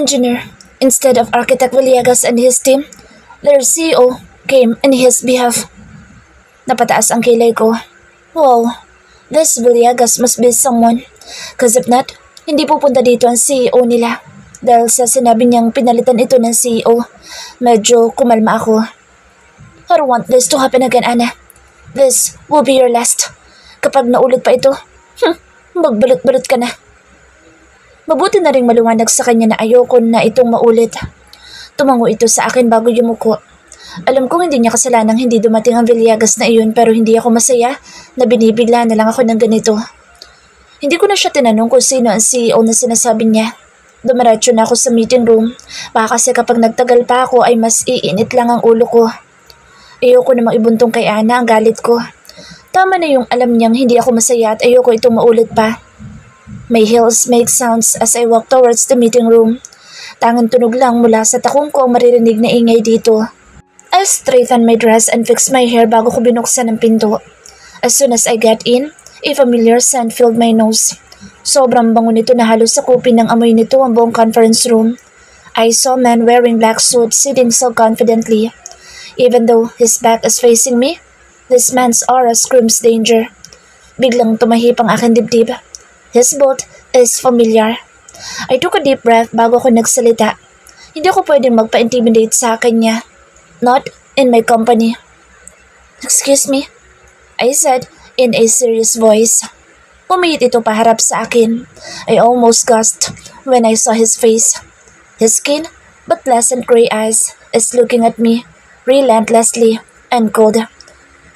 engineer, instead of Architect Villegas and his team, their CEO came in his behalf. Napataas ang kilay ko. Wow, this Villegas must be someone. Cause if not, hindi pupunta dito ang CEO nila. Dahil sa sinabi niyang pinalitan ito ng CEO, medyo kumalma ako. I don't want this to happen again, Ana. This will be your last. Kapag naulit pa ito, magbalot-balot ka na. Mabuti na rin maliwanag sa kanya na ayoko na itong maulit. Tumango ito sa akin bago yumuko. Alam kong hindi niya kasalanang hindi dumating ang Villegas na iyon, pero hindi ako masaya na binibigla na lang ako ng ganito. Hindi ko na siya tinanong kung sino ang CEO na sinasabi niya. Dumiretso na ako sa meeting room. Baka kasi kapag nagtagal pa ako ay mas iinit lang ang ulo ko. Ayoko namang ibuntong kay Ana ang galit ko. Tama na yung alam niyang hindi ako masaya at ayoko itong maulit pa. My heels make sounds as I walk towards the meeting room. Tangang tunog lang mula sa takong ko ang maririnig na ingay dito. I straighten my dress and fix my hair bago ko binuksan ang pinto. As soon as I get in, a familiar scent filled my nose. Sobrang bango nito na halos sakupin ng amoy nito ang buong conference room. I saw a man wearing black suit sitting so confidently. Even though his back is facing me, this man's aura screams danger. Biglang tumahip ang aking dibdib. His boat is familiar. I took a deep breath bago ko nagsalita. Hindi ako pwedeng magpa-intimidate sa kanya. Not in my company. Excuse me, I said in a serious voice. Pumihit ito paharap sa akin. I almost gasped when I saw his face. His skin, but pleasant gray eyes, is looking at me relentlessly and cold.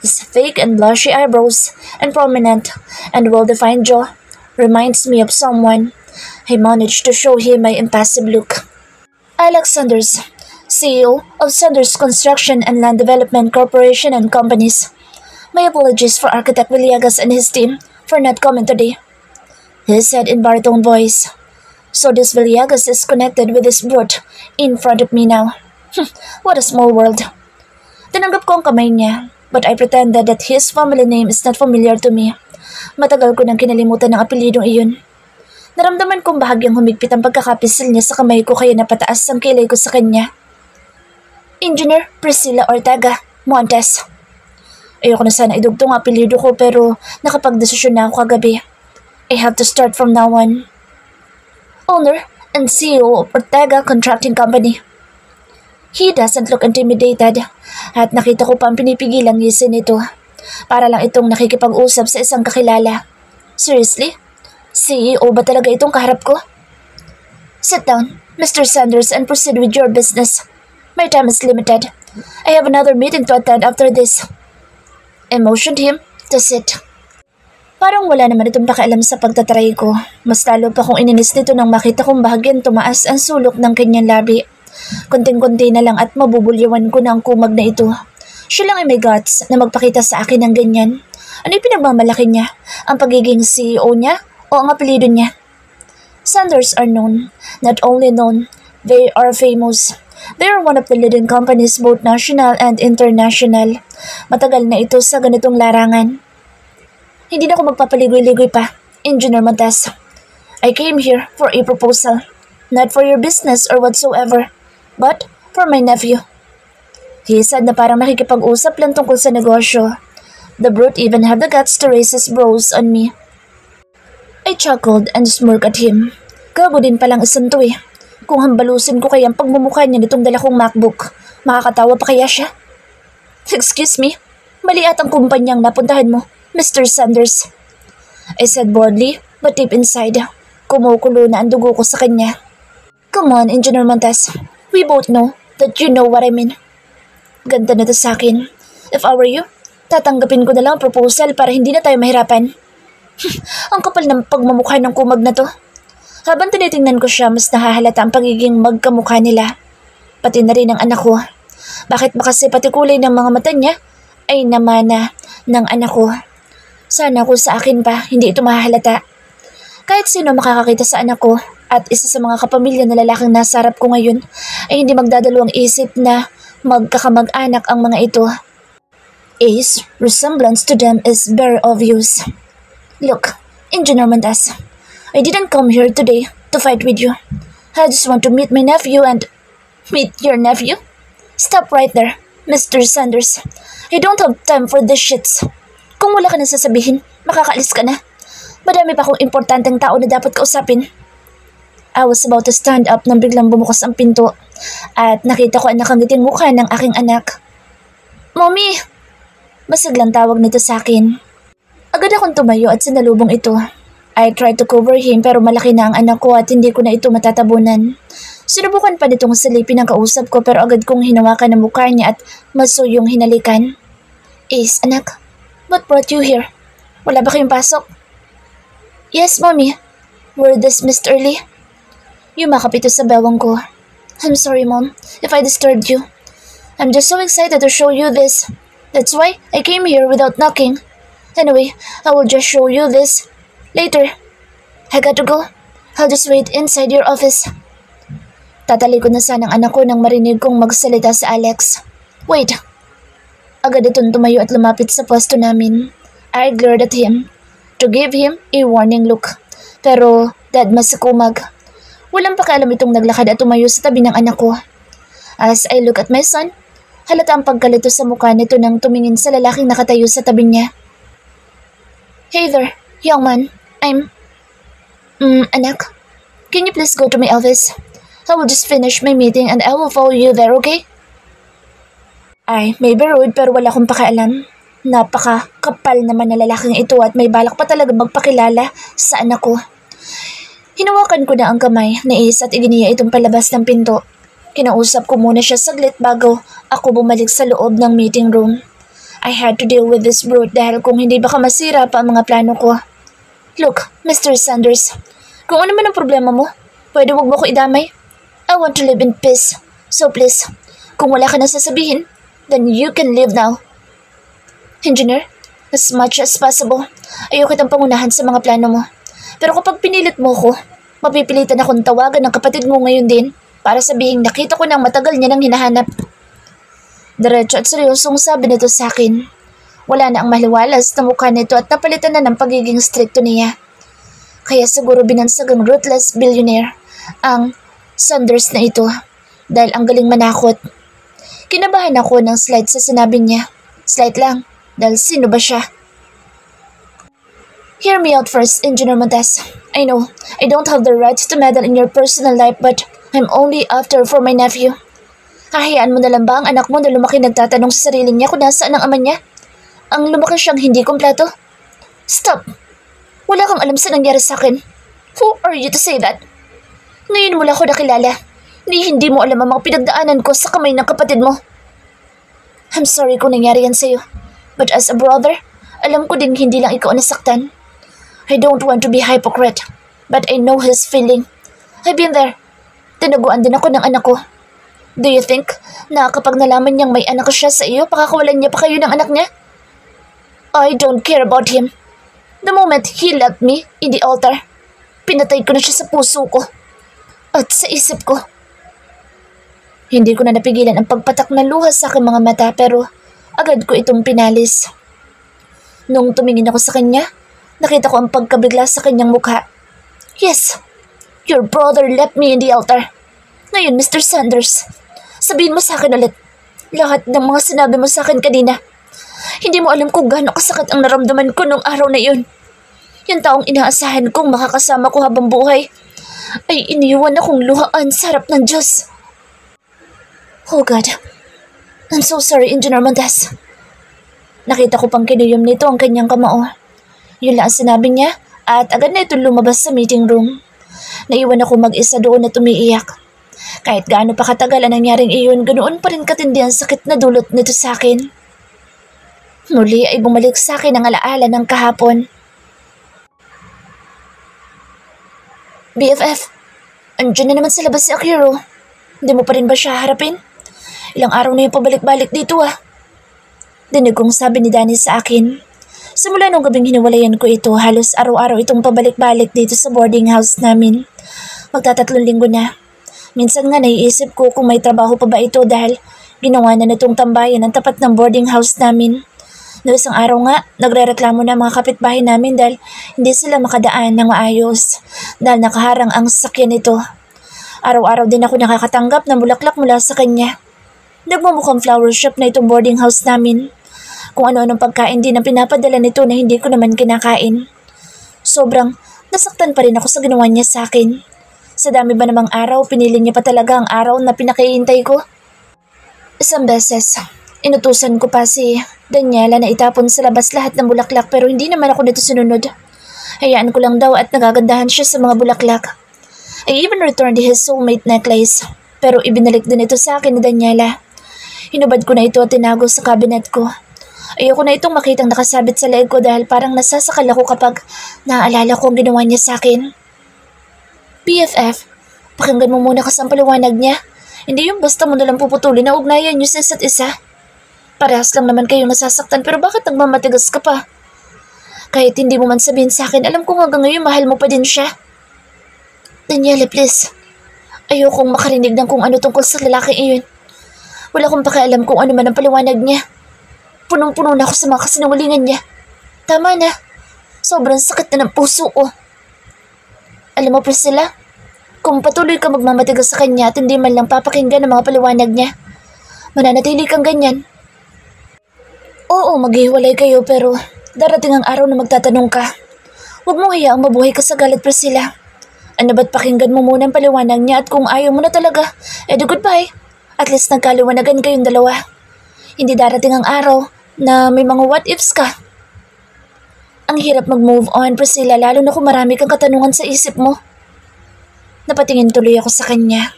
His fake and blushy eyebrows and prominent and well-defined jaw reminds me of someone. I managed to show him my impassive look. Alex Sanders, CEO of Sanders Construction and Land Development Corporation and Companies. My apologies for Architect Villegas and his team for not coming today, he said in baritone voice. So this Villegas is connected with this brute in front of me now. What a small world. Tinanggap ko ang kamay niya, but I pretended that his family name is not familiar to me. Matagal ko nang kinalimutan ng apelyidong iyon. Naramdaman kong bahagyang humigpit ang pagkakapisil niya sa kamay ko kaya napataas ang kilay ko sa kanya. Engineer Priscilla Ortega Montes. Ayoko na sana idugtong ang apelyido ko pero nakapagdesisyon na ako kagabi. I have to start from now on. Owner and CEO of Ortega Contracting Company. He doesn't look intimidated at nakita ko pa ang pinipigilang ngisin nito. Para lang itong nakikipag-usap sa isang kakilala. Seriously? CEO ba talaga itong kaharap ko? Sit down, Mr. Sanders, and proceed with your business. My time is limited. I have another meeting to attend after this. I motioned him to sit. Parang wala naman itong pakialam sa pagtatry ko. Mas lalo pa kong ininis nito nang makita kong bahagyan tumaas ang sulok ng kanyang labi. Kunting-kunti na lang at mabubulyawan ko na ang kumag na ito. Siya lang ay may guts na magpakita sa akin ng ganyan. Ano yung pinagmamalaki niya? Ang pagiging CEO niya o ang apelyido niya? Sanders are known. Not only known, they are famous. They are one of the leading companies both national and international. Matagal na ito sa ganitong larangan. Hindi na ako magpapaligoy-ligoy pa, Engineer Montes. I came here for a proposal. Not for your business or whatsoever, but for my nephew. He said na parang nakikipag-usap lang tungkol sa negosyo. The brute even had the guts to raise his brows on me. I chuckled and smirked at him. Gago din palang isan to eh. Kung hambalusin ko kaya ang pagmumukha niya nitong dala kong MacBook, makakatawa pa kaya siya? Excuse me, mali at ang kumpanyang napuntahan mo, Mr. Sanders. I said boredly, but deep inside, kumukulo na ang dugo ko sa kanya. Come on, Engineer Montes. We both know that you know what I mean. Ganda na to sa akin. If I were you, tatanggapin ko na lang ang proposal para hindi na tayo mahirapan. Ang kapal ng pagmamukha ng kumag na to. Habang tinitingnan ko siya, mas nahahalata ang pagiging magkamukha nila. Pati na rin ang anak ko. Bakit ba kasi pati kulay ng mga mata niya ay namana ng anak ko? Sana kung sa akin pa, hindi ito mahahalata. Kahit sino makakakita sa anak ko at isa sa mga kapamilya na lalaking nasa harap ko ngayon ay hindi magdadalawang isip na magkakamag-anak ang mga ito. A's resemblance to them is very obvious. Look, Engineer Montes, I didn't come here today to fight with you. I just want to meet my nephew and... Meet your nephew? Stop right there, Mr. Sanders. I don't have time for this shits. Kung wala ka na sasabihin, makakaalis ka na. Madami pa akong importanteng tao na dapat kausapin. I was about to stand up nang biglang bumukas ang pinto at nakita ko ang nakangiting mukha ng aking anak. Mommy! Masiglang tawag nito sa akin. Agad akong tumayo at sinalubong ito. I tried to cover him pero malaki na ang anak ko at hindi ko na ito matatabunan. Sinubukan pa nitong silipin ang kausap ko pero agad kong hinawakan ang mukha niya at masuyong hinalikan. Ace, anak, what brought you here? Wala ba kayong pasok? Yes, Mommy. We're dismissed early. Yumakap ito sa bewang ko. I'm sorry, Mom, if I disturbed you. I'm just so excited to show you this. That's why I came here without knocking. Anyway, I will just show you this later. I got to go. I'll just wait inside your office. Tatalikod na sana ang anak ko nang marinig kong magsalita sa Alex. Wait. Agad itong tumayo at lumapit sa pwesto namin. I glared at him to give him a warning look. Pero dadma sa kumag. Walang pakialam itong naglakad at tumayo sa tabi ng anak ko. As I look at my son, halata ang pagkalito sa mukha nito nang tumingin sa lalaking nakatayo sa tabi niya. Hey there, young man. Anak, can you please go to my office? I will just finish my meeting and I will follow you there, okay? Ay, may be rude pero wala akong pakialam. Napaka-kapal naman na lalaking ito at may balak pa talaga magpakilala sa anak ko. Hinawakan ko na ang kamay ni Ace at iginiya itong palabas ng pinto. Kinausap ko muna siya saglit bago ako bumalik sa loob ng meeting room. I had to deal with this brute dahil kung hindi baka masira pa ang mga plano ko. Look, Mr. Sanders, kung ano man ang problema mo, pwede wag mo ko idamay. I want to live in peace. So please, kung wala ka na sasabihin, then you can leave now. Engineer, as much as possible, ayaw kitang pangunahan sa mga plano mo. Pero kapag pinilit mo ko, mapipilitan akong tawagan ng kapatid mo ngayon din para sabihin nakita ko nang matagal niya nang hinahanap. Diretso at seryosong sabi nito sa akin. Wala na ang maliwalas na mukha nito at napalitan na ng pagiging stricto niya. Kaya siguro binansagang ruthless billionaire ang Sanders na ito dahil ang galing manakot. Kinabahan ako ng slight sa sinabi niya. Slight lang. Dahil sino ba siya? Hear me out first, Engineer Montes. I know, I don't have the right to meddle in your personal life but I'm only after for my nephew. Hahayaan mo na lang ba ang anak mo na lumaki nagtatanong sa sarili niya kung nasaan ang ama niya? Ang lumaki siyang hindi kompleto? Stop! Wala kang alam sa nangyari sa akin. Who are you to say that? Ngayon mo lang ako nakilala. Hindi mo alam ang mga pinagdaanan ko sa kamay ng kapatid mo. I'm sorry kung nangyari yan sa'yo. But as a brother, alam ko ding hindi lang ikaw nasaktan. I don't want to be hypocrite, but I know his feeling. I've been there. Tinaguan din ako ng anak ko. Do you think na kapag nalaman niyang may anak siya sa iyo, pakakawalan niya pa kayo ng anak niya? I don't care about him. The moment he left me in the altar, pinatay ko na siya sa puso ko at sa isip ko. Hindi ko na napigilan ang pagpatak ng luha sa aking mga mata pero agad ko itong pinalis. Nung tumingin ako sa kanya, nakita ko ang pagkabigla sa kanyang mukha. Yes, your brother left me in the altar. Ngayon, Mr. Sanders, sabihin mo sa akin ulit lahat ng mga sinabi mo sa akin kanina. Hindi mo alam kung gaano kasakit ang naramdaman ko nung araw na yun. Yung taong inaasahan kong makakasama ko habang buhay ay iniwan akong luhaan sa harap ng Diyos. Oh God, I'm so sorry, Engineer Montes. Nakita ko pang kinuyom nito ang kanyang kamao. Yun lang ang sinabi niya at agad na ito lumabas sa meeting room. Naiwan ako mag-isa doon at umiiyak. Kahit gaano pa katagal ang nangyaring iyon, ganoon pa rin katindi ang sakit na dulot nito sa akin. Muli ay bumalik sa akin ang alaala ng kahapon. BFF, andyan na naman sa labas si Akiro. Hindi mo pa rin ba siya harapin? Ilang araw na yung pabalik-balik dito ah. Dinig kong sabi ni Danny sa akin. Simula nung gabing hiniwalayan ko ito, halos araw-araw itong pabalik-balik dito sa boarding house namin. Magtatatlong linggo na. Minsan nga naiisip ko kung may trabaho pa ba ito dahil ginawa na nitong tambayan ang tapat ng boarding house namin. Noong isang araw nga, nagrereklamo na mga kapitbahay namin dahil hindi sila makadaan ng maayos dahil nakaharang ang sasakyan nito. Araw-araw din ako nakakatanggap ng bulaklak mula sa kanya. Nagmumukhang flower shop na itong boarding house namin. Kung ano-anong pagkain din ang pinapadala nito na hindi ko naman kinakain. Sobrang nasaktan pa rin ako sa ginawa niya sa akin. Sa dami ba namang araw, pinili niya pa talaga ang araw na pinakihintay ko. Isang beses, inutusan ko pa si Daniela na itapon sa labas lahat ng bulaklak pero hindi naman ako nito sinunod. Hayaan ko lang daw at nagagandahan siya sa mga bulaklak. I even returned his soulmate necklace pero ibinalik din ito sa akin ni Daniela. Hinubad ko na ito at tinago sa cabinet ko. Ayoko na itong makitang nakasabit sa leeg ko dahil parang nasasakal ako kapag naaalala ko ang ginawa niya sa akin. BFF, pakinggan mo muna kasi ang paliwanag niya. Hindi yung basta mo nalang puputulin na ugnayan niyo sa isa't isa. Parehas lang naman kayong nasasaktan pero bakit nagmamatigas ka pa? Kahit hindi mo man sabihin sa akin, alam ko hanggang ngayon mahal mo pa din siya. Daniela, please. Ayokong makarinig ng kung ano tungkol sa lalaki iyon. Wala akong pakialam kung ano man ang paliwanag niya. Punong-puno na ako sa mga kasinungalingan niya. Tama na. Sobrang sakit na ng puso ko. Alam mo, Priscilla, kung patuloy ka magmamatigas sa kanya at hindi man lang papakinggan ang mga paliwanag niya, mananatili kang ganyan. Oo, maghiwalay kayo pero darating ang araw na magtatanong ka. Huwag mong hayaang mabuhay ka sa galit, Priscilla. Ano ba't pakinggan mo muna ang paliwanag niya at kung ayaw mo na talaga, edi goodbye. At least nagkaliwanagan kayong dalawa. Hindi darating ang araw na may mga what ifs ka. Ang hirap mag-move on, Priscilla, lalo na kung marami kang katanungan sa isip mo. Napatingin tuloy ako sa kanya.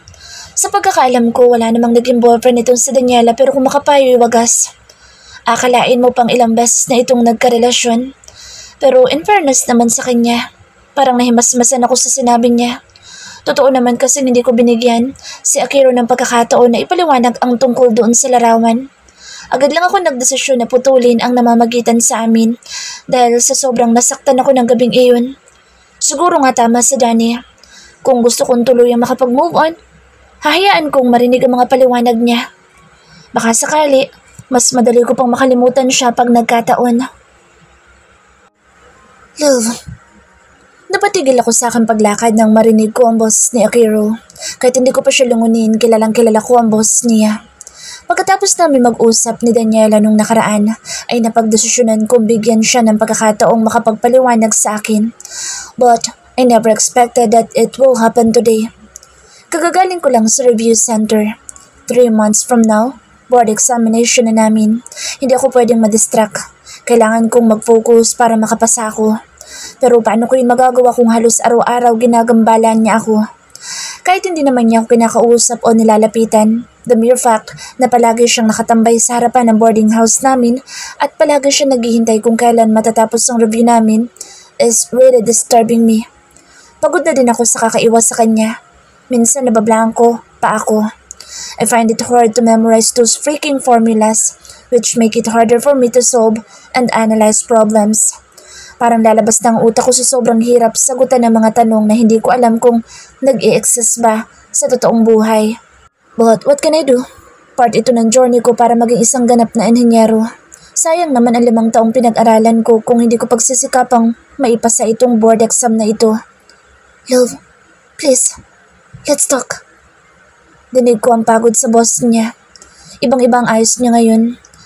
Sa pagkakaalam ko, wala namang naging boyfriend itong si Daniela pero kung makapayo'y wagas. Akalain mo pang ilang beses na itong nagkarelasyon. Pero in fairness naman sa kanya, parang nahimasmasan ako sa sinabi niya. Totoo naman kasi hindi ko binigyan si Akiro ng pagkakataon na ipaliwanag ang tungkol doon sa larawan. Agad lang ako nagdesisyon na putulin ang namamagitan sa amin dahil sa sobrang nasaktan ako ng gabing iyon. Siguro nga tama si Danny. Kung gusto kong tuluyang makapag-move on, hahayaan kong marinig ang mga paliwanag niya. Baka sakali, mas madali ko pang makalimutan siya pag nagkataon. Love, napatigil ako sa aking paglakad nang marinig ko ang boss ni Akiro. Kahit hindi ko pa siya lungunin, kilalang kilala ko ang boss niya. Pagkatapos namin mag-usap ni Daniela nung nakaraan, ay napagdesisyonan kong bigyan siya ng pagkakataong makapagpaliwanag sa akin. But I never expected that it will happen today. Kagagaling ko lang sa review center. 3 months from now, board examination na namin. Hindi ako pwedeng madistract. Kailangan kong mag-focus para makapasa ako. Pero paano ko yung magagawa kung halos araw-araw ginagambalan niya ako? Kahit hindi naman niya ako kinakausap o nilalapitan, the mere fact na palagi siyang nakatambay sa harapan ng boarding house namin at palagi siyang naghihintay kung kailan matatapos ang review namin is really disturbing me. Pagod na din ako sa kakaiwas sa kanya. Minsan nabablangko pa ako. I find it hard to memorize those freaking formulas which make it harder for me to solve and analyze problems. Parang lalabas ng utak ko sa sobrang hirap sagutan ng mga tanong na hindi ko alam kung nag-i-exist ba sa totoong buhay. But what can I do? Part ito ng journey ko para maging isang ganap na inhenyero. Sayang naman ang 5 taong pinag-aralan ko kung hindi ko pagsisikapang maipasa itong board exam na ito. Love, please, let's talk. Dinig ko ang pagod sa boss niya. Ibang-ibang ayos niya ngayon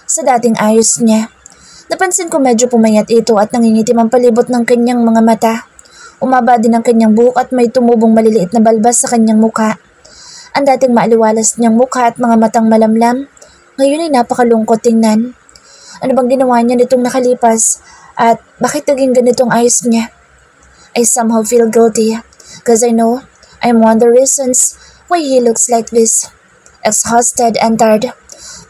sa dating ayos niya. Napansin ko medyo pumayat ito at nangingitim ang palibot ng kanyang mga mata. Umaba din ang kanyang buhok at may tumubong maliliit na balbas sa kanyang mukha. Ang dating maaliwalas niyang mukha at mga matang malamlam, ngayon ay napakalungkot tingnan. Ano bang ginawa niya nitong nakalipas at bakit naging ganitong ayos niya? I somehow feel guilty because I know I'm one of the reasons why he looks like this, exhausted and tired.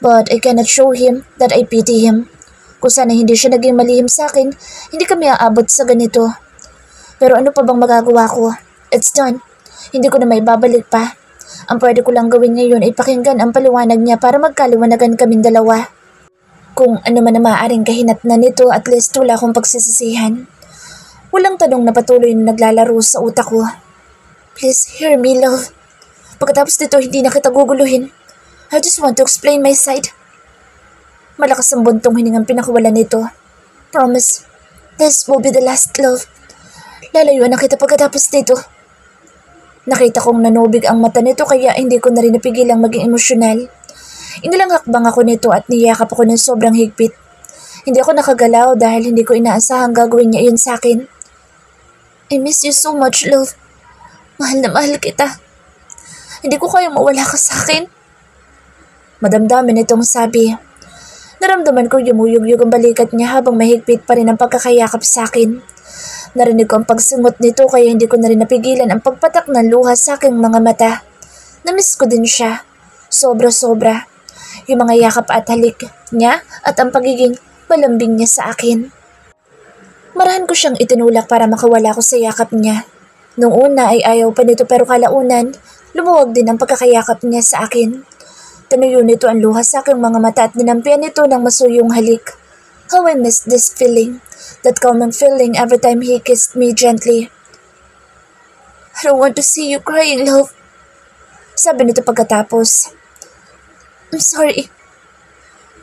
But I cannot show him that I pity him. Kung sana hindi siya naging malihim sa akin, hindi kami aabot sa ganito. Pero ano pa bang magagawa ko? It's done. Hindi ko na may babalik pa. Ang pwede ko lang gawin ngayon ay pakinggan ang paliwanag niya para magkaliwanagan kaming dalawa. Kung ano man na maaaring kahinatnan nito, at least wala akong pagsisisihan. Walang tanong na patuloy na naglalaro sa utak ko. Please hear me, love. Pagkatapos nito, hindi na kita guguluhin. I just want to explain my side. Malakas ang buntong hiningang pinakawalan nito. Promise, this will be the last, love. Lalayuan na kita pagkatapos nito. Nakita kong nanubig ang mata nito kaya hindi ko na rin napigilang maging emosyonal. Inilang hakbang ako nito at niyakap ako ng sobrang higpit. Hindi ako nakagalaw dahil hindi ko inaasahang gagawin niya iyon sa akin. I miss you so much, love. Mahal na mahal kita. Hindi ko kayang mawala ka sa akin. Madamdamin itong sabi. Naramdaman ko yumuyog-yug ang balikat niya habang mahigpit pa rin ang pagkakayakap sa akin. Narinig ko ang pagsingot nito kaya hindi ko na rin napigilan ang pagpatak ng luha sa aking mga mata. Namiss ko din siya. Sobra-sobra. Yung mga yakap at halik niya at ang pagiging malambing niya sa akin. Marahan ko siyang itinulak para makawala ko sa yakap niya. Nung una ay ayaw pa nito pero kalaunan, lumuwag din ang pagkakayakap niya sa akin. Tanuyo nito ang luha sa aking mga mata at dinampian nito ng masuyong halik. How I miss this feeling, that calming feeling every time he kissed me gently. I don't want to see you crying, love. Sabi nito pagkatapos. I'm sorry.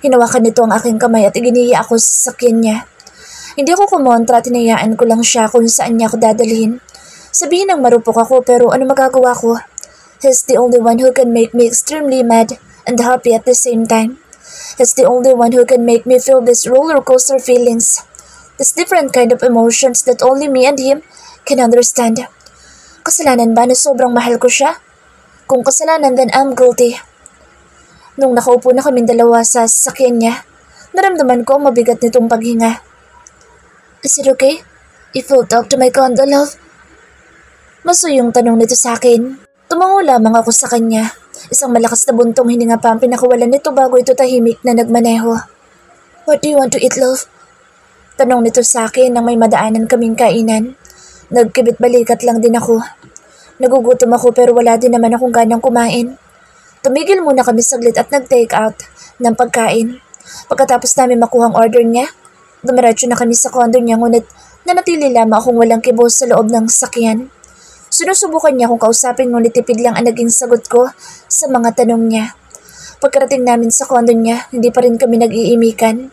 Hinawakan nito ang aking kamay at iginiya ako sa sakyan niya. Hindi ako kumontra at hinayaan ko lang siya kung saan niya ako dadalhin. Sabihin ng marupok ako pero ano magagawa ko? He's the only one who can make me extremely mad and happy at the same time. He's the only one who can make me feel these roller coaster feelings. These different kind of emotions that only me and him can understand. Kasalanan ba na sobrang mahal ko siya? Kung kasalanan, then I'm guilty. Nung nakaupo na kaming dalawa sa sasakyan niya, naramdaman ko ang mabigat nitong paghinga. Is it okay if we talk to my condo, love? Masuyong tanong nito sa akin. Tumango lamang ako sa kanya. Isang malakas na buntong hininga pa ang pinakawalan nito bago ito tahimik na nagmaneho. What do you want to eat, love? Tanong nito sa akin nang may madaanan kaming kainan. Nagkibit balikat lang din ako. Nagugutom ako pero wala din naman akong ganang kumain. Tumigil muna kami saglit at nag-take out ng pagkain. Pagkatapos namin makuhang order niya, dumiretso na kami sa condo niya ngunit nanatili lamang akong walang kibos sa loob ng sakyan. Sinusubukan niya akong kausapin ngunit tipid lang ang naging sagot ko sa mga tanong niya. Pagkarating namin sa condo niya, hindi pa rin kami nag-iimikan.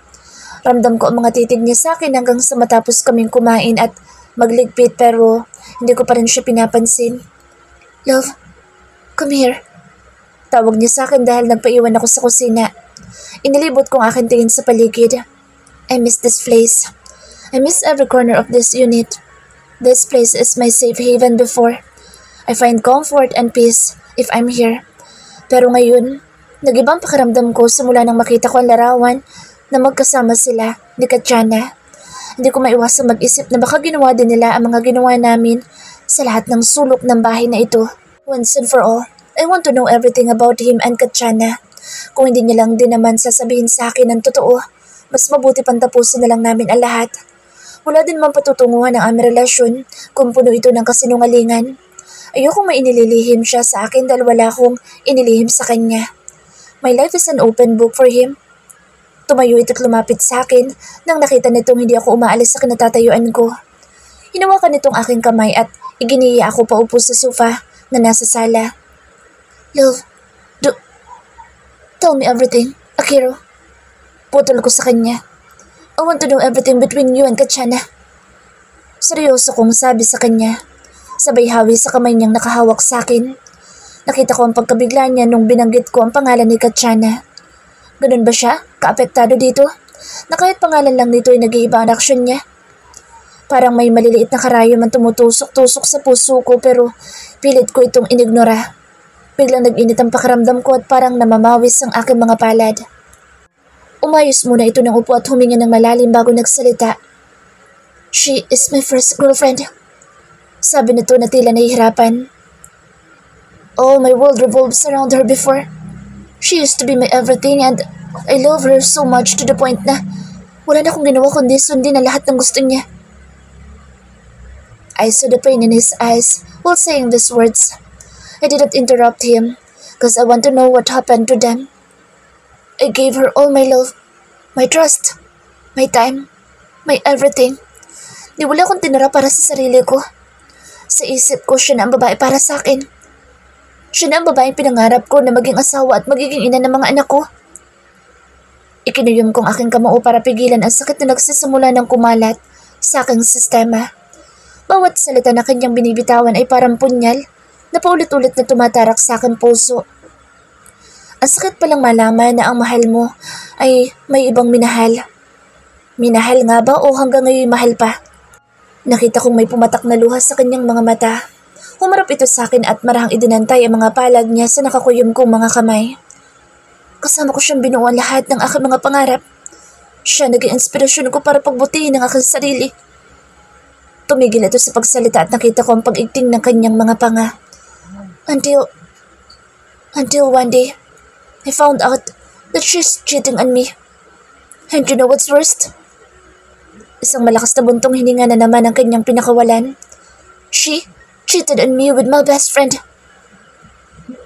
Ramdam ko ang mga titig niya sa akin hanggang sa matapos kaming kumain at magligpit pero hindi ko pa rin siya pinapansin. Love, come here. Tawag niya sa akin dahil nagpaiwan ako sa kusina. Inilibot ko ang aking tingin sa paligid. I miss this place. I miss every corner of this unit. This place is my safe haven before. I find comfort and peace if I'm here. Pero ngayon, nag-ibang pakiramdam ko simula nang makita ko ang larawan na magkasama sila ni Katjana. Hindi ko maiwasang mag-isip na baka ginawa din nila ang mga ginawa namin sa lahat ng sulok ng bahay na ito. Once and for all, I want to know everything about him and Katjana. Kung hindi niya lang din naman sasabihin sa akin ng totoo, mas mabuti pang tapusin na lang namin ang lahat. Wala din naman patutunguhan ang aming relasyon kung puno ito ng kasinungalingan. Ayokong may inililihim siya sa akin dahil wala akong inilihim sa kanya. My life is an open book for him. Tumayo ito't lumapit sa akin nang nakita nitong hindi ako umaalis sa kinatatayuan ko. Hinawakan nitong aking kamay at iginiya ako paupo sa sofa na nasa sala. Love, tell me everything, Akiro. Putol ko sa kanya. I want to know everything between you and Katjana. Seryoso kong sabi sa kanya. Sabay hawi sa kamay niyang nakahawak sa akin. Nakita ko ang pagkabigla niya nung binanggit ko ang pangalan ni Katjana. Ganun ba siya? Kaapektado dito? Na kahit pangalan lang nito ay nag-iiba ang aksyon niya? Parang may maliliit na karayom ang tumutusok-tusok sa puso ko pero pilit ko itong inignora. Biglang nag-init ang pakiramdam ko at parang namamawis ang aking mga palad. Umayos muna ito ng upo at huminga ng malalim bago nagsalita. She is my first girlfriend. Sabi nito na tila nahihirapan. All my world revolves around her before. She used to be my everything and I love her so much to the point na wala na akong ginawa kundi sundin ang lahat ng gusto niya. I saw the pain in his eyes while saying these words. I didn't interrupt him because I want to know what happened to them. I gave her all my love, my trust, my time, my everything. Di wala akong tinira para sa sarili ko. Sa isip ko, siya na ang babae para sa akin. Siya na ang babaeng pinangarap ko na maging asawa at magiging ina ng mga anak ko. Ikinuyom kong aking kamao para pigilan ang sakit na nagsisimula ng kumalat sa aking sistema. Bawat salita na kanyang binibitawan ay parang punyal Napaulit-ulit na tumatarak sa akin puso. Ang sakit palang malaman na ang mahal mo ay may ibang minahal. Minahal nga ba o hanggang ngayon mahal pa? Nakita kong may pumatak na luha sa kanyang mga mata. Humarap ito sa akin at marahang idinantay ang mga palad niya sa nakakuyom kong mga kamay. Kasama ko siyang binuo ang lahat ng aking mga pangarap. Siya naging inspirasyon ko para pagbutihin ang aking sarili. Tumigil ito sa pagsalita at nakita ko ang pag-igting ng kanyang mga panga. Until one day, I found out that she's cheating on me. And you know what's worst? Isang malakas na buntong hininga na naman ang kanyang pinakawalan. She cheated on me with my best friend.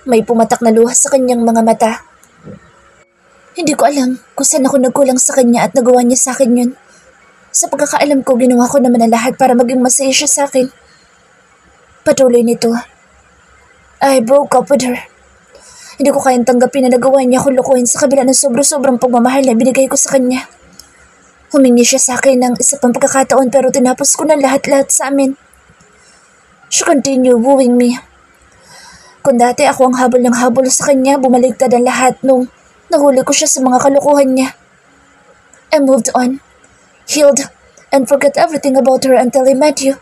May pumatak na luha sa kanyang mga mata. Hindi ko alam kung saan ako nagkulang sa kanya at nagawa niya sa akin yun. Sa pagkakaalam ko, ginawa ko naman ang lahat para maging masaya siya sa akin. Patuloy nito. I broke up with her. Hindi ko kayang tanggapin na nagawa niya ako lukuhin sa kabila ng sobrang pagmamahal na binigay ko sa kanya. Humingi siya sa akin ng isa pang pagkakataon pero tinapos ko na lahat-lahat sa amin. She continued wooing me. Kung dati ako ang habol ng habol sa kanya, bumaligtad ang lahat nung nahuli ko siya sa mga kalokohan niya. I moved on, healed, and forgot everything about her until I met you.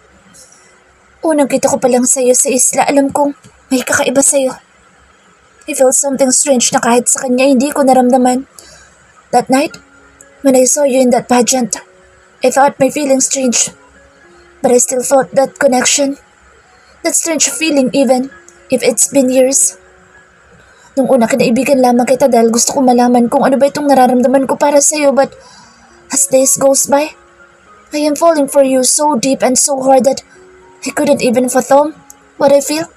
Unang kita ko palang sa'yo sa isla, alam kong may kakaiba sa'yo. I felt something strange na kahit sa kanya hindi ko naramdaman. That night, when I saw you in that pageant, I thought my feelings changed. But I still felt that connection. That strange feeling even if it's been years. Nung una kinaibigan lamang kita dahil gusto ko malaman kung ano ba itong nararamdaman ko para sa'yo, but as days goes by, I am falling for you so deep and so hard that I couldn't even fathom what I feel.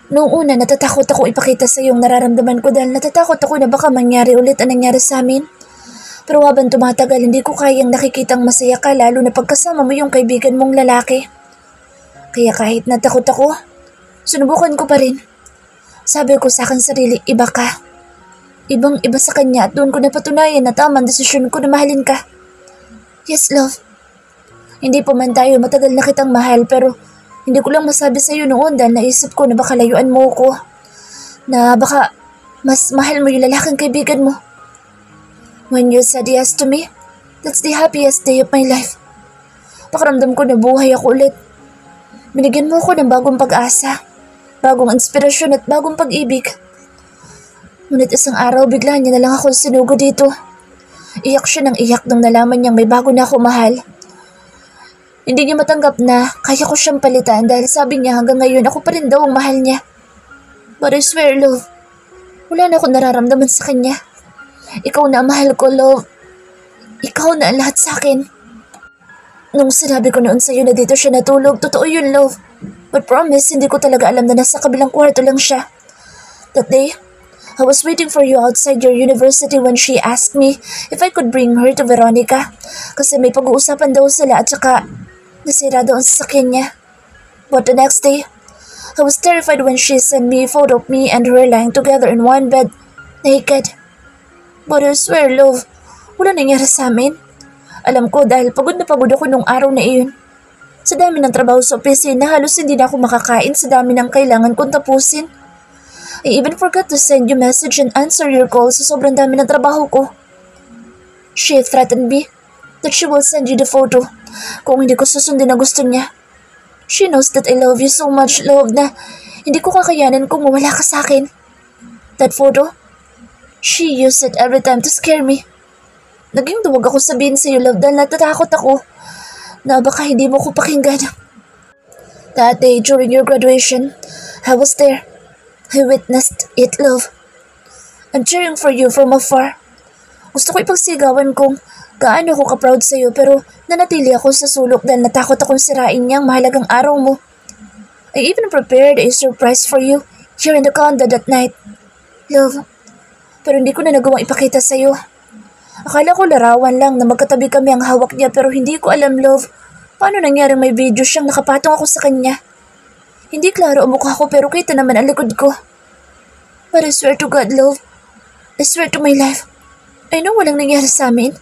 Noong una natatakot ako ipakita sa iyong nararamdaman ko dahil natatakot ako na baka mangyari ulit ang nangyari sa amin. Pero habang tumatagal hindi ko kayang nakikitang masaya ka lalo na pagkasama mo yung kaibigan mong lalaki. Kaya kahit natakot ako, sinubukan ko pa rin. Sabi ko sa akin sarili, iba ka. Ibang iba sa kanya at doon ko napatunayan na tamang desisyon ko na mahalin ka. Yes, love. Hindi pa man tayo matagal na kitang mahal pero hindi ko lang masabi sa iyo noon dahil naisip ko na baka layuan mo ko. Na baka mas mahal mo yung lalaking kaibigan mo. When you said yes to me, that's the happiest day of my life. Pakiramdam ko na buhay ako ulit. Binigyan mo ako ng bagong pag-asa, bagong inspirasyon at bagong pag-ibig. Ngunit isang araw bigla niya na lang ako sinugo dito. Iyak siya ng iyak nang nalaman niyang may bago na ako mahal. Hindi niya matanggap na kaya ko siyang palitan dahil sabi niya hanggang ngayon ako pa rin daw ang mahal niya. But I swear, love, wala na akong nararamdaman sa kanya. Ikaw na ang mahal ko, love. Ikaw na ang lahat sa akin. Nung sinabi ko noon sa'yo na dito siya natulog, totoo yun, love. But promise, hindi ko talaga alam na nasa kabilang kwarto lang siya. That day, I was waiting for you outside your university when she asked me if I could bring her to Veronica kasi may pag-uusapan daw sila at saka nasira daw ang sasakyan niya. But the next day, I was terrified when she sent me a photo of me and her lying together in one bed, naked. But I swear, love, wala nangyari sa amin. Alam ko dahil pagod na pagod ako nung araw na iyon. Sa dami ng trabaho sa opisina, halos hindi na ako makakain sa dami ng kailangan kong tapusin. I even forgot to send you message and answer your call sa sobrang dami ng trabaho ko. She threatened me that she will send you the photo kung hindi ko susundin na gusto niya. She knows that I love you so much, love, na hindi ko kakayanan kung mawala ka sa akin. That photo, she used it every time to scare me. Naging duwag ako sabihin sa iyo, love, dahil natatakot ako na baka hindi mo ko pakinggan. That day during your graduation, I was there. I witnessed it, love. I'm cheering for you from afar. Gusto ko ipagsigawan kung gaano ako ka-proud sa'yo pero nanatili ako sa sulok dahil natakot akong sirain niyang mahalagang araw mo. I even prepared a surprise for you here in the condo that night, love. Pero hindi ko na nagawang ipakita sa'yo. Akala ko larawan lang na magkatabi kami ang hawak niya pero hindi ko alam, love, paano nangyaring may video siyang nakapatong ako sa kanya. Hindi klaro ang mukha ko pero kita naman ang likod ko. But I swear to God, love, I swear to my life, I know walang nangyari sa amin.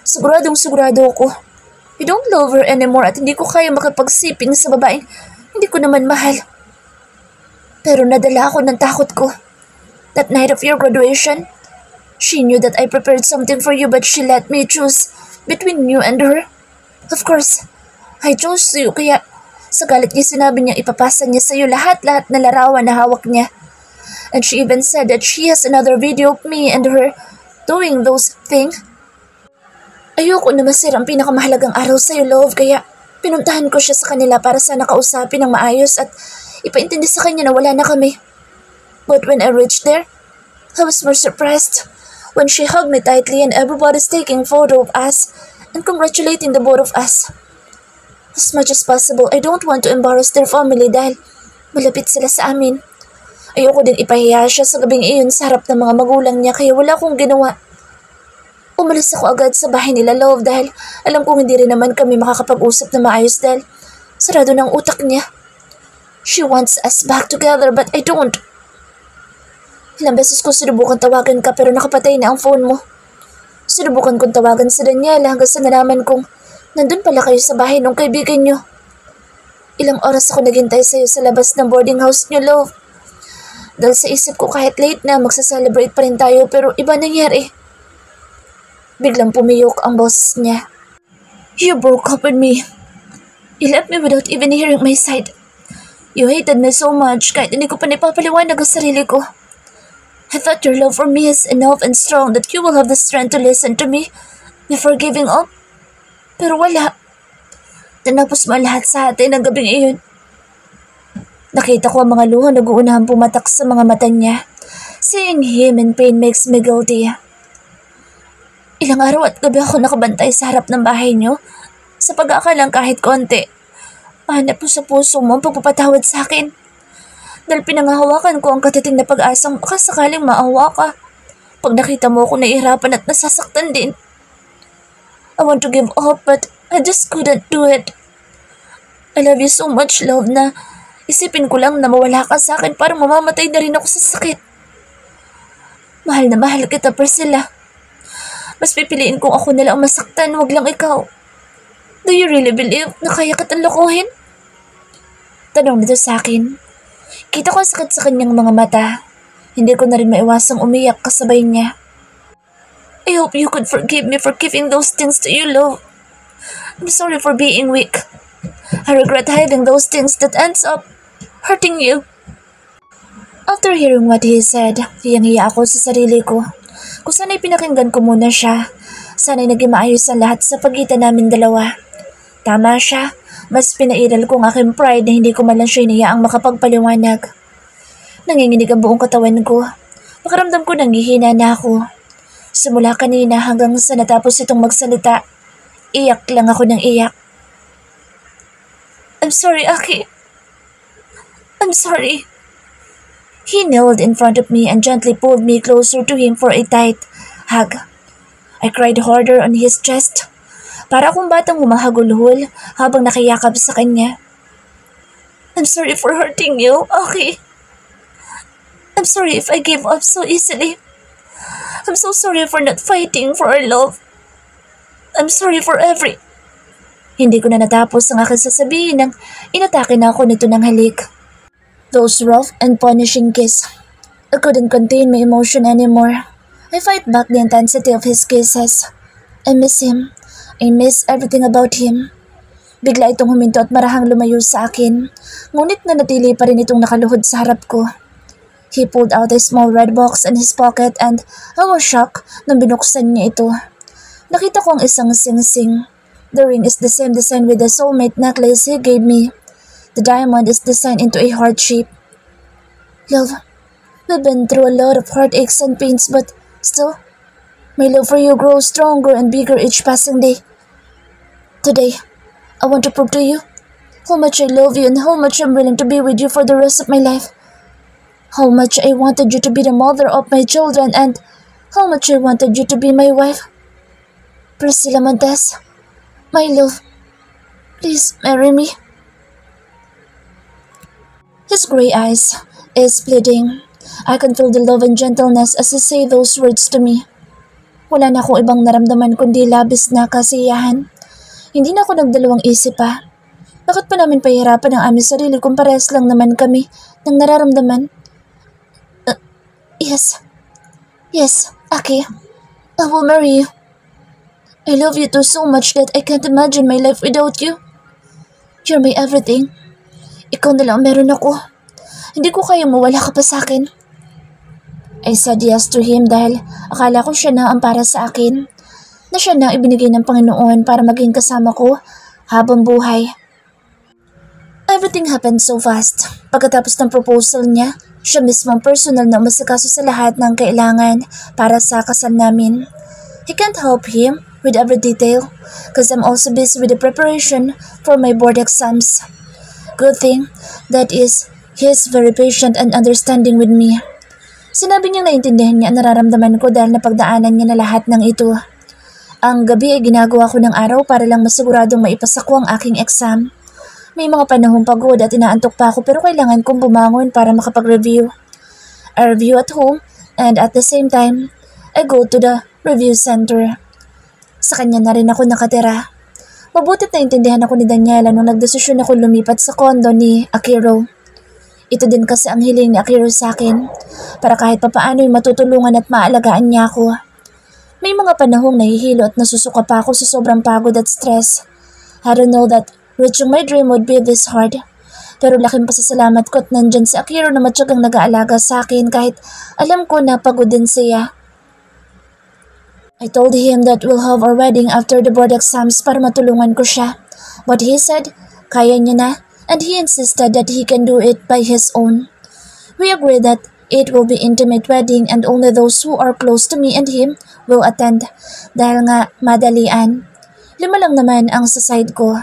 Sigurado ako. I don't love her anymore at hindi ko kaya makipagsiping sa babaeng hindi ko naman mahal. Pero nadala ako ng takot ko. That night of your graduation, she knew that I prepared something for you but she let me choose between you and her. Of course, I chose you kaya sa galit niya sinabi niya ipapasa niya sa'yo lahat-lahat na larawan na hawak niya. And she even said that she has another video of me and her doing those things. Ayoko na masira ang pinakamahalagang araw sa'yo, love, kaya pinuntahan ko siya sa kanila para sana kausapin ng maayos at ipaintindi sa kanya na wala na kami. But when I reached there, I was more surprised when she hugged me tightly and everybody's taking photo of us and congratulating the both of us. As much as possible, I don't want to embarrass their family dahil malapit sila sa amin. Ayoko din ipahiya siya sa gabing iyon sa harap ng mga magulang niya kaya wala akong ginawa. Umalis ako agad sa bahay nila, love, dahil alam kong hindi rin naman kami makakapag-usap na maayos dahil sarado ng utak niya. She wants us back together but I don't. Ilang beses ko sinubukan tawagan ka pero nakapatay na ang phone mo. Sinubukan kong tawagan si Daniela hanggang sa nalaman kong nandun pala kayo sa bahay ng kaibigan niyo. Ilang oras ako naghintay sa'yo sa labas ng boarding house niyo, love. Dahil sa isip ko kahit late na magsaselebrate pa rin tayo pero iba nangyari. Biglang pumiyok ang boses niya. You broke up with me. You left me without even hearing my side. You hated me so much kahit hindi ko pa napapaliwanag ang sarili ko. I thought your love for me is enough and strong that you will have the strength to listen to me before giving up. Pero wala. Tinapos mo lahat sa atin ang gabing iyon. Nakita ko ang mga luha nag-uunahang pumatak sa mga mata niya. Seeing him in pain makes me guilty. Ilang araw at gabi ako nakabantay sa harap ng bahay niyo sa pag-aakalang kahit konti. Mahanap po sa puso mo ang pagpapatawad sa akin. Dahil pinangahawakan ko ang katiting na pag-asang makasakaling maawa ka. Pag nakita mo ako nahihirapan at nasasaktan din. I want to give up but I just couldn't do it. I love you so much, love, na isipin ko lang na mawala ka sa akin parang mamamatay na rin ako sa sakit. Mahal na mahal kita, Priscilla. Mas pipiliin kong ako na lang masaktan, wag lang ikaw. Do you really believe na kaya kitang lokohin? Tanong nito sa akin. Kita ko ang sakit sa kanyang mga mata. Hindi ko na rin maiwasang umiyak kasabay niya. I hope you could forgive me for giving those things to you, love. I'm sorry for being weak. I regret hiding those things that ends up hurting you. After hearing what he said, hiyang-hiya ako sa sarili ko. Kung sana'y pinakinggan ko muna siya, sana'y naging maayos ang lahat sa pagitan namin dalawa. Tama siya, mas pinairal ko ang aking pride na hindi ko man lang siya iniyaang makapagpaliwanag. Nanginginig ang buong katawan ko. Pakiramdam ko nanghihina na ako. Simula kanina hanggang sa natapos itong magsalita, iyak lang ako ng iyak. I'm sorry, Aki. I'm sorry. He knelt in front of me and gently pulled me closer to him for a tight hug. I cried harder on his chest, para akong batang humahagulhol habang nakayakap sa kanya. I'm sorry for hurting you, okay? I'm sorry if I gave up so easily. I'm so sorry for not fighting for our love. I'm sorry for every... Hindi ko na natapos ang aking sasabihin nang inatake na ako nito ng halik. Those rough and punishing kiss. I couldn't contain my emotion anymore. I fight back the intensity of his kisses. I miss him. I miss everything about him. Bigla itong huminto at marahang lumayo sa akin. Ngunit nanatili pa rin itong nakaluhod sa harap ko. He pulled out a small red box in his pocket and I was shocked nang binuksan niya ito. Nakita ko ang isang sing-sing. The ring is the same design with the soulmate necklace he gave me. The diamond is designed into a heart shape. Love, we've been through a lot of heartaches and pains, but still, my love for you grows stronger and bigger each passing day. Today, I want to prove to you how much I love you and how much I'm willing to be with you for the rest of my life. How much I wanted you to be the mother of my children and how much I wanted you to be my wife. Priscilla Montes, my love, please marry me. His gray eyes is bleeding. I can feel the love and gentleness as he say those words to me. Wala na akong ibang naramdaman kundi labis na kasiyahan. Hindi na ako nagdalawang isip pa. Bakit pa namin pahirapan ang aming sarili kung parehas lang naman kami ng nararamdaman? Yes. Yes, Aki. I will marry you. I love you too so much that I can't imagine my life without you. You're my everything. Ikaw na lang meron ako. Hindi ko kayang mawala ka pa sa akin. I said yes to him dahil akala ko siya na ang para sa akin. Na siya na ibinigay ng Panginoon para maging kasama ko habang buhay. Everything happened so fast. Pagkatapos ng proposal niya, siya mismo ang personal na umasikaso sa lahat ng kailangan para sa kasal namin. He can't help him with every detail because I'm also busy with the preparation for my board exams. Good thing that is he's very patient and understanding with me. Sinabi niyang naintindihan niya ang nararamdaman ko dahil napagdaanan niya na lahat ng ito. Ang gabi ay ginagawa ko ng araw para lang masiguradong maipasa ko ang aking exam. May mga panahong pagod at inaantok pa ako pero kailangan kong bumangon para makapag-review. I review at home and at the same time, I go to the review center. Sa kanya na rin ako nakatira. Mabutit na intindihan ako ni Daniela nung nagdesisyon ako lumipat sa kondo ni Akiro. Ito din kasi ang hiling ni Akiro sa akin para kahit papaano'y matutulungan at maalagaan niya ako. May mga panahong nahihilo at nasusuka pa ako sa sobrang pagod at stress. I don't know that reaching my dream would be this hard. Pero laking pasasalamat ko at nandyan si Akiro na matyagang nag-aalaga sa akin kahit alam ko na pagod din siya. I told him that we'll have our wedding after the board exams para matulungan ko siya. But he said, kaya niya na, and he insisted that he can do it by his own. We agreed that it will be intimate wedding and only those who are close to me and him will attend. Dahil nga madalian. 5 lang naman ang sa side ko.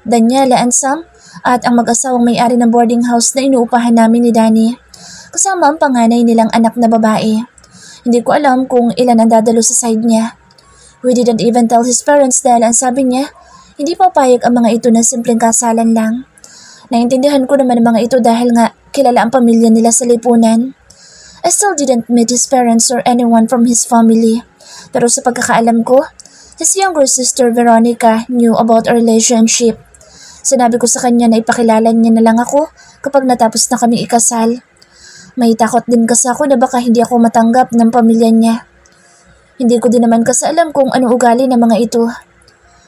Daniela and Sam at ang mag-asawang may-ari ng boarding house na inuupahan namin ni Danny. Kasama ang panganay nilang anak na babae. Hindi ko alam kung ilan ang dadalo sa side niya. We didn't even tell his parents dahil ang sabi niya, hindi papayag ang mga ito na simpleng kasalan lang. Naintindihan ko naman ang mga ito dahil nga kilala ang pamilya nila sa lipunan. I still didn't meet his parents or anyone from his family. Pero sa pagkakaalam ko, his younger sister Veronica knew about our relationship. Sinabi ko sa kanya na ipakilala niya na lang ako kapag natapos na kami ikasal. May takot din kasi ako na baka hindi ako matanggap ng pamilya niya. Hindi ko din naman kasi alam kung ano ugali ng mga ito.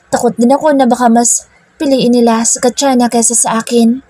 Takot din ako na baka mas piliin nila si Katrina kaysa sa akin.